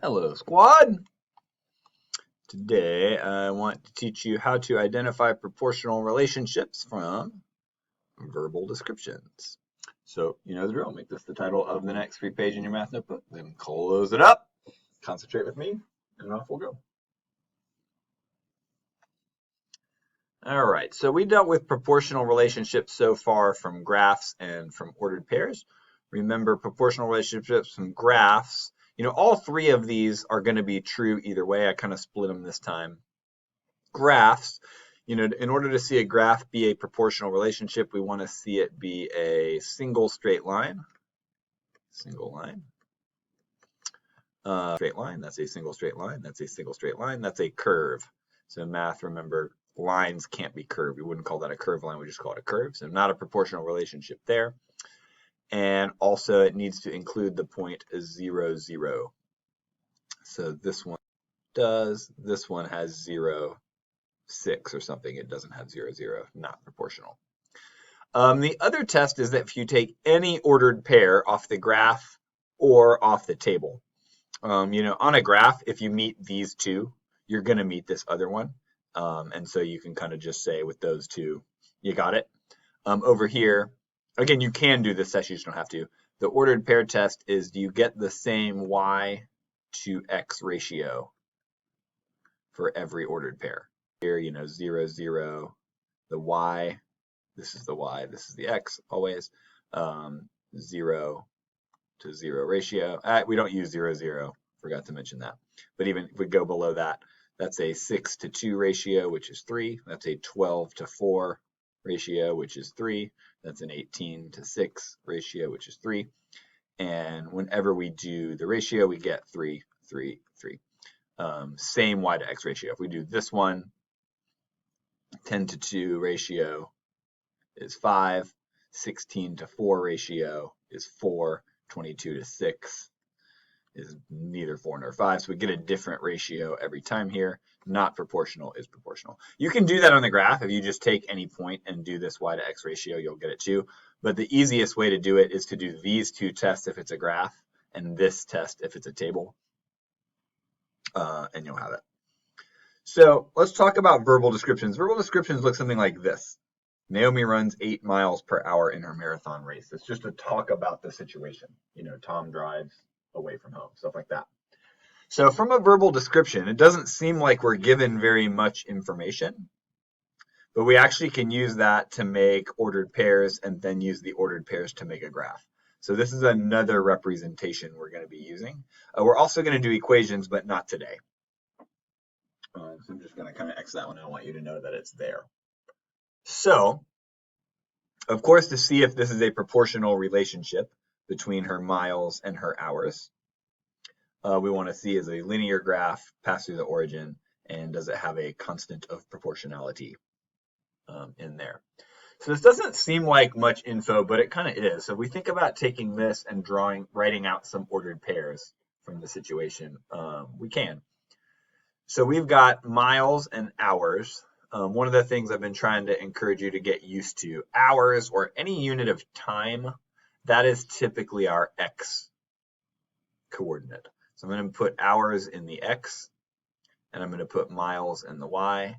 Hello, squad. Today I want to teach you how to identify proportional relationships from verbal descriptions. So, you know the drill. Make this the title of the next free page in your math notebook. Then close it up, concentrate with me, and off we'll go. All right, so we dealt with proportional relationships so far from graphs and from ordered pairs. Remember, proportional relationships from graphs, all three of these are going to be true either way. I kind of split them this time. Graphs, in order to see a graph be a proportional relationship, we want to see it be a single straight line. Single line. Straight line, that's a single straight line. That's a single straight line. That's a curve. So in math, remember, lines can't be curved. We wouldn't call that a curved line. We just call it a curve. So not a proportional relationship there. And also it needs to include the point 0, 0. So this one does. This one has 0, 6 or something. It doesn't have 0, 0. Not proportional. The other test is that if you take any ordered pair off the graph or off the table, on a graph, if you meet these two, you're going to meet this other one. And so you can kind of just say with those two, you got it. Over here, again, you can do this test, you just don't have to. The ordered pair test is, do you get the same y to x ratio for every ordered pair? Here, 0, 0, the y, this is the y, this is the x, always. 0 to 0 ratio. We don't use 0, 0. Forgot to mention that. But even if we go below that, that's a 6 to 2 ratio, which is 3. That's a 12 to 4 ratio, which is 3. That's an 18 to 6 ratio, which is 3. And whenever we do the ratio, we get 3, 3, 3. Same y to x ratio. If we do this one, 10 to 2 ratio is 5. 16 to 4 ratio is 4. 22 to 6 is neither 4 nor 5. So we get a different ratio every time here. Not proportional is proportional. You can do that on the graph. If you just take any point and do this y to x ratio, you'll get it too. But the easiest way to do it is to do these two tests if it's a graph and this test if it's a table. And you'll have it. So let's talk about verbal descriptions. Verbal descriptions look something like this. Naomi runs 8 miles per hour in her marathon race. It's just a talk about the situation. Tom drives away from home, stuff like that. So from a verbal description, it doesn't seem like we're given very much information, but we actually can use that to make ordered pairs and then use the ordered pairs to make a graph. So this is another representation we're going to be using. We're also going to do equations, but not today. So I'm just going to kind of X that one. I want you to know that it's there. So, of course, to see if this is a proportional relationship between her miles and her hours, we want to see is a linear graph pass through the origin, and does it have a constant of proportionality in there. So this doesn't seem like much info, but it kind of is. So if we think about taking this and writing out some ordered pairs from the situation, we can. So we've got miles and hours. One of the things I've been trying to encourage you to get used to, hours or any unit of time, that is typically our x coordinate. So I'm going to put hours in the x, and I'm going to put miles in the y.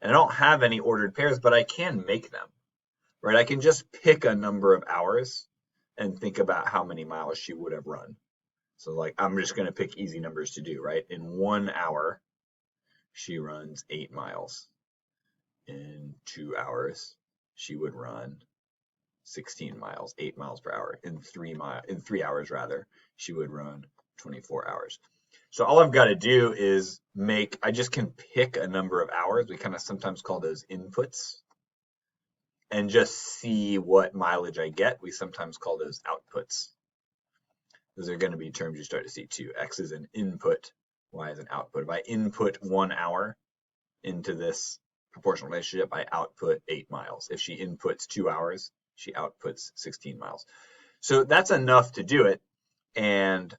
And I don't have any ordered pairs, but I can make them, right? I can just pick a number of hours and think about how many miles she would have run. So like, I'm just going to pick easy numbers to do, right? In 1 hour, she runs 8 miles. In 2 hours, she would run 16 miles, 8 miles per hour. In 3 hours, she would run 24 hours. So all I've got to do is I just can pick a number of hours. We kind of sometimes call those inputs, and just see what mileage I get. We sometimes call those outputs. Those are going to be terms you start to see too. X is an input, Y is an output. If I input 1 hour into this proportional relationship, I output 8 miles. If she inputs 2 hours, she outputs 16 miles. So that's enough to do it. And,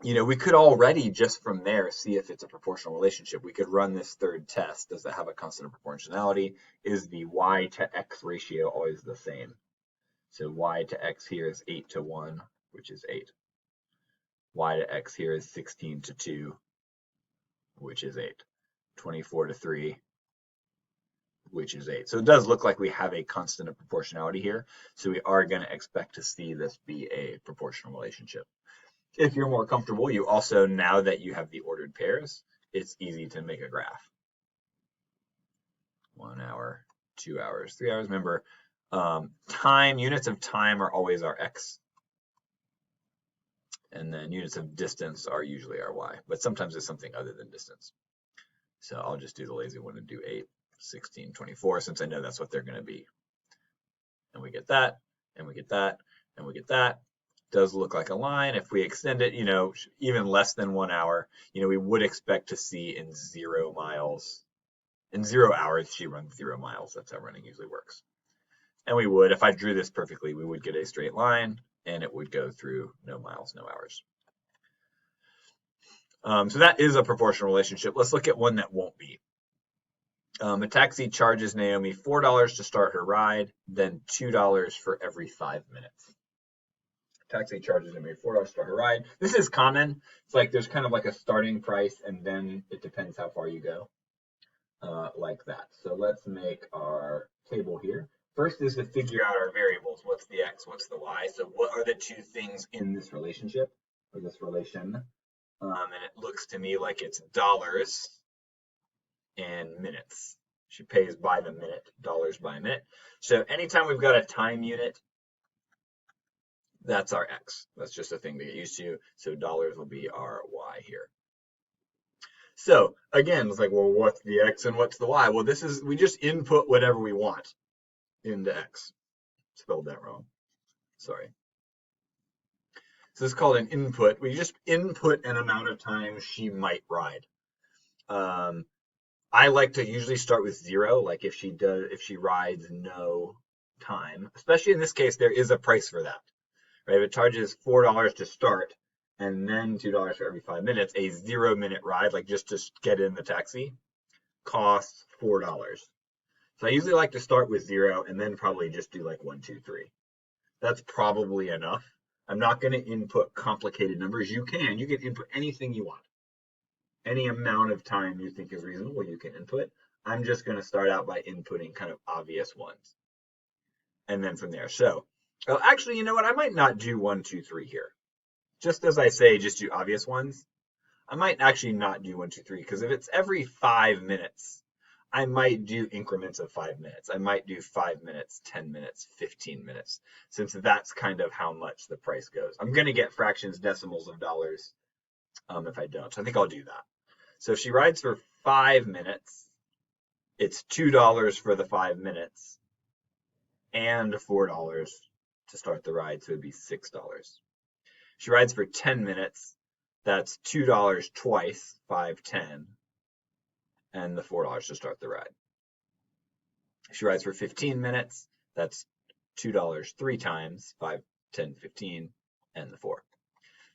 we could already just from there see if it's a proportional relationship. We could run this third test. Does it have a constant of proportionality? Is the y to x ratio always the same? So y to x here is 8 to 1, which is 8. Y to X here is 16 to 2, which is 8. 24 to 3, which is 8. So it does look like we have a constant of proportionality here. So we are going to expect to see this be a proportional relationship. If you're more comfortable, you also, now that you have the ordered pairs, it's easy to make a graph. 1 hour, 2 hours, 3 hours. Remember, units of time are always our X. And then units of distance are usually our Y. But sometimes it's something other than distance. So I'll just do the lazy one and do 8, 16, 24, since I know that's what they're going to be. And we get that, and we get that, and we get that. Does look like a line. If we extend it, even less than 1 hour, we would expect to see in 0 miles. In 0 hours, she runs 0 miles. That's how running usually works. And we would, if I drew this perfectly, we would get a straight line, and it would go through no miles, no hours. So that is a proportional relationship. Let's look at one that won't be. A taxi charges Naomi $4 to start her ride, then $2 for every 5 minutes. Taxi charges Naomi $4 to start her ride. This is common. It's like there's kind of like a starting price, and then it depends how far you go, like that. So let's make our table here. First is to figure out our variables. What's the X? What's the Y? So what are the two things in this relationship, or this relation? And it looks to me like it's dollars and minutes. She pays by the minute, dollars by a minute. So anytime we've got a time unit, that's our X. That's just a thing to get used to. So dollars will be our Y here. So again, it's like, well, what's the X and what's the Y? Well, we just input whatever we want into X. Spelled that wrong. Sorry. So this is called an input. We just input an amount of time she might ride. I like to usually start with 0, like if she rides no time. Especially in this case, there is a price for that. Right? If it charges $4 to start and then $2 for every 5 minutes, a 0-minute ride, like just to get in the taxi, costs $4. So I usually like to start with 0 and then probably just do like 1, 2, 3. That's probably enough. I'm not going to input complicated numbers. You can input anything you want. Any amount of time you think is reasonable, you can input. I'm just going to start out by inputting kind of obvious ones. And then from there. So, actually, you know what? I might not do 1, 2, 3 here. Just as I say, just do obvious ones. I might actually not do 1, 2, 3, because if it's every 5 minutes, I might do increments of 5 minutes. I might do 5 minutes, 10 minutes, 15 minutes, since that's kind of how much the price goes. I'm going to get fractions, decimals of dollars if I don't. So I think I'll do that. So if she rides for 5 minutes, it's $2 for the 5 minutes and $4 to start the ride, so it'd be $6. She rides for 10 minutes, that's $2 twice, 5, 10, and the $4 to start the ride. She rides for 15 minutes, that's $2 3 times, 5, 10, 15, and the 4.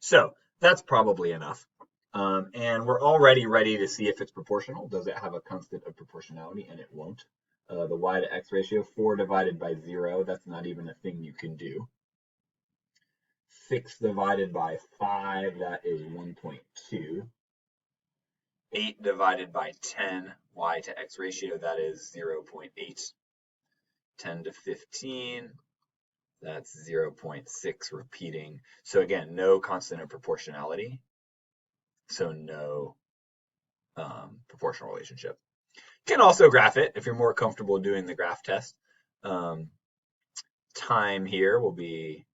So that's probably enough. And we're already ready to see if it's proportional. Does it have a constant of proportionality? And it won't. The Y to X ratio, 4 divided by 0, that's not even a thing you can do. 6 divided by 5, that is 1.2. 8 divided by 10, Y to X ratio, that is 0.8. 10 to 15, that's 0.6 repeating. So again, no constant of proportionality. So no proportional relationship. You can also graph it if you're more comfortable doing the graph test. Time here will be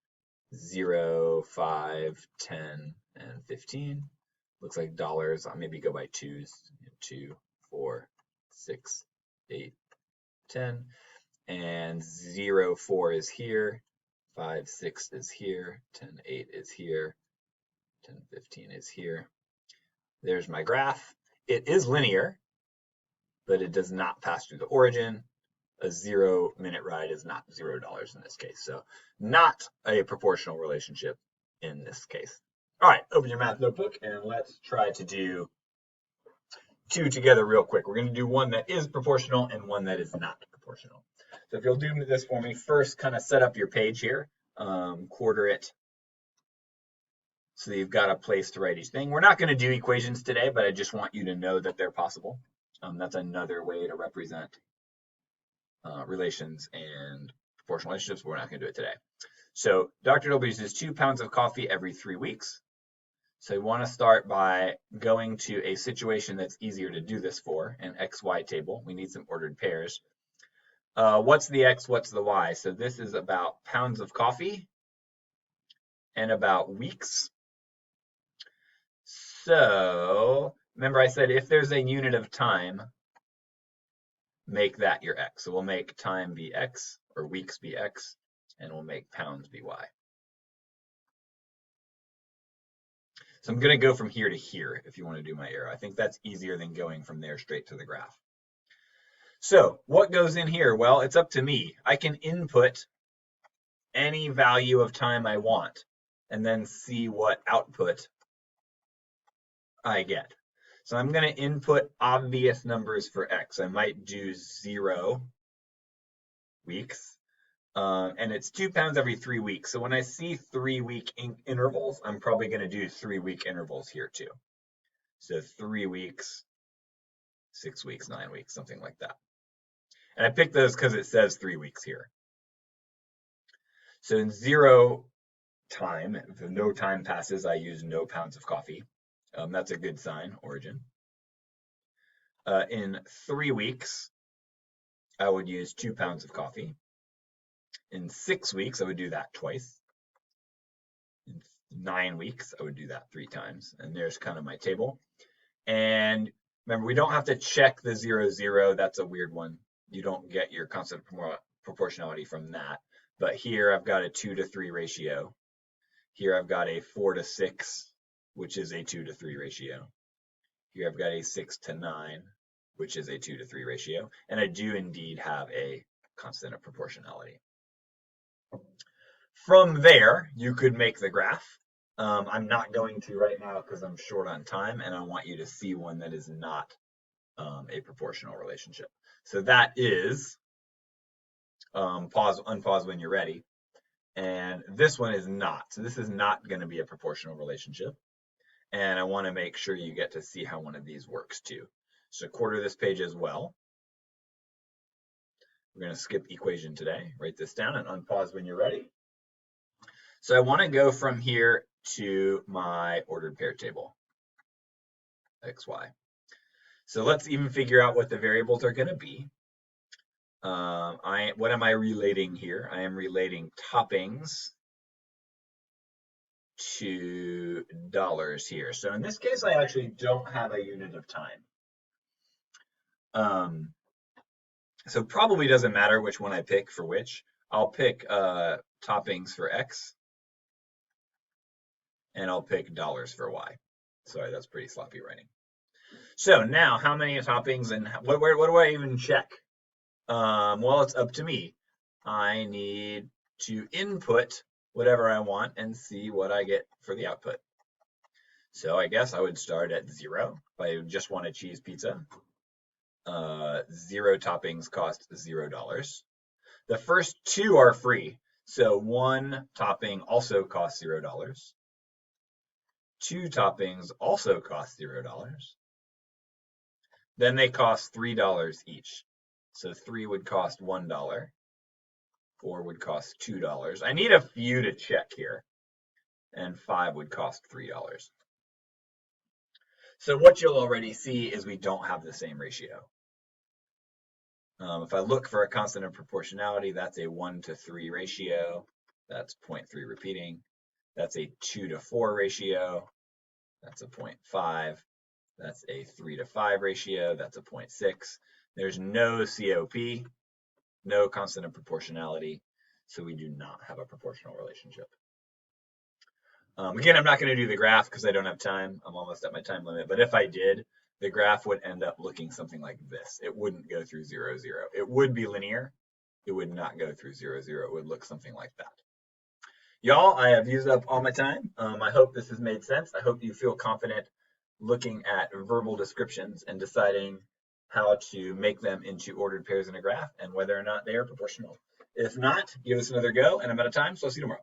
0, 5, 10, and 15. Looks like dollars. I'll maybe go by 2s. 2, 4, 6, 8, 10. And 0, 4 is here. 5, 6 is here. 10, 8 is here. 10, 15 is here. There's my graph. It is linear, but it does not pass through the origin. A 0-minute ride is not $0 in this case. So not a proportional relationship in this case. All right, open your math notebook and let's try to do 2 together real quick. We're going to do one that is proportional and one that is not proportional. So if you'll do this for me, first kind of set up your page here, quarter it So you've got a place to write each thing. We're not going to do equations today, but I just want you to know that they're possible. That's another way to represent relations and proportional relationships, but we're not going to do it today. So Dr. W uses 2 pounds of coffee every 3 weeks. So you want to start by going to a situation that's easier to do this for, an XY table. We need some ordered pairs. What's the X, what's the Y? So this is about pounds of coffee and about weeks. So remember I said if there's a unit of time, make that your X. So we'll make time be X, or weeks be X, and we'll make pounds be Y. So I'm going to go from here to here if you want to do my arrow. I think that's easier than going from there straight to the graph. So what goes in here? Well, it's up to me. I can input any value of time I want and then see what output I get. So I'm going to input obvious numbers for X. I might do 0 weeks. And it's 2 pounds every 3 weeks. So when I see 3-week intervals, I'm probably going to do 3-week intervals here too. So 3 weeks, 6 weeks, 9 weeks, something like that. And I picked those because it says 3 weeks here. So in 0 time, if no time passes, I use no pounds of coffee. That's a good sign, origin. In 3 weeks, I would use 2 pounds of coffee. In 6 weeks, I would do that twice. In 9 weeks, I would do that 3 times. And there's kind of my table. And remember, we don't have to check the 0, 0. That's a weird one. You don't get your constant proportionality from that. But here I've got a 2 to 3 ratio. Here I've got a 4 to 6, which is a 2 to 3 ratio. Here I've got a 6 to 9, which is a 2 to 3 ratio. And I do indeed have a constant of proportionality. From there, you could make the graph. I'm not going to right now because I'm short on time and I want you to see one that is not a proportional relationship. So that is, unpause when you're ready. And this one is not. So this is not going to be a proportional relationship. And I want to make sure you get to see how one of these works too. So quarter this page as well. We're going to skip equation today. Write this down and unpause when you're ready. So I want to go from here to my ordered pair table, XY. So let's even figure out what the variables are going to be. What am I relating here? I am relating toppings to dollars here. So in this case, I actually don't have a unit of time. So probably doesn't matter which one I pick for which. I'll pick toppings for X, and I'll pick dollars for Y. Sorry, that's pretty sloppy writing. So now, how many toppings and what do I even check? Well, it's up to me. I need to input whatever I want and see what I get for the output. So I guess I would start at 0 if I just want a cheese pizza. 0 toppings cost $0. The first 2 are free. So 1 topping also costs $0. 2 toppings also cost $0. Then they cost $3 each. So 3 would cost $1. 4 would cost $2. I need a few to check here. And 5 would cost $3. So what you'll already see is we don't have the same ratio. If I look for a constant of proportionality, that's a 1 to 3 ratio. That's 0.3 repeating. That's a 2 to 4 ratio. That's a 0.5. That's a 3 to 5 ratio. That's a 0.6. There's no COP, no constant of proportionality, so we do not have a proportional relationship. Again, I'm not going to do the graph because I don't have time. I'm almost at my time limit. But if I did, the graph would end up looking something like this. It wouldn't go through 0, 0. It would be linear. It would not go through 0, 0. It would look something like that. Y'all, I have used up all my time. I hope this has made sense. I hope you feel confident looking at verbal descriptions and deciding how to make them into ordered pairs in a graph and whether or not they are proportional. If not, give us another go, and I'm out of time, so I'll see you tomorrow.